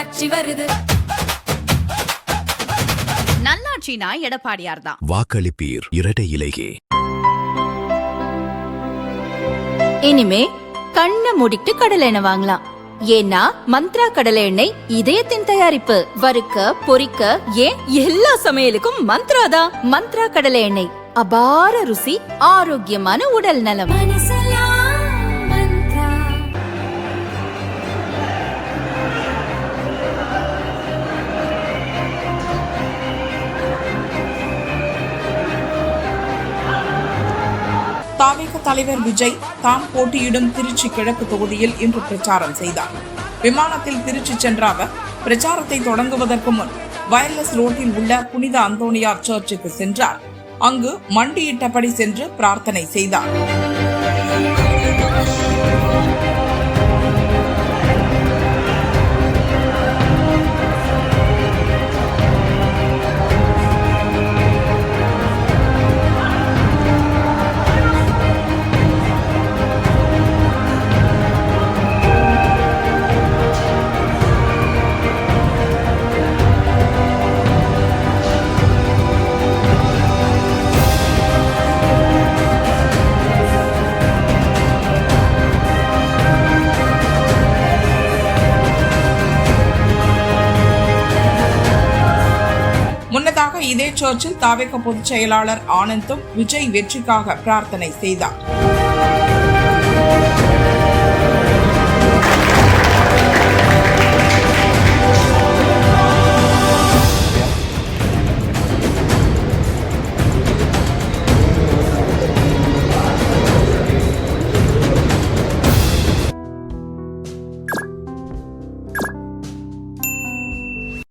ஆட்சி வருது. நல்லாட்சினா எடப்பாடியார் தான். வாக்களிப்பீர் இரட்டை இலையே. இனிமே கண்ணை மூடிட்டு கடலை எண்ணெய் வாங்கலாம். ஏன்னா மந்த்ரா கடலை எண்ணெய் இதயத்தின் தயாரிப்பு. வறுக்க பொரிக்க ஏன் எல்லா சமையலுக்கும் மந்த்ரா தான். மந்த்ரா கடலை எண்ணெய் அபார ருசி, ஆரோக்கியமான உடல் நலம். தாவேக தலைவர் விஜய் தாம் போட்டியிடும் திருச்சி கிழக்கு தொகுதியில் இன்று பிரச்சாரம் செய்தார். விமானத்தில் திருச்சி சென்ற அவர் பிரச்சாரத்தை தொடங்குவதற்கு முன் வயர்லெஸ் ரோட்டில் உள்ள புனித அந்தோனியார் சர்ச்சுக்கு சென்றார். அங்கு மண்டியிட்டபடி சென்று பிரார்த்தனை செய்தார். முன்னதாக இதே சர்ச்சில் தாவேக பொதுச் செயலாளர் ஆனந்தும் விஜய் வெற்றிக்காக பிரார்த்தனை செய்தார்.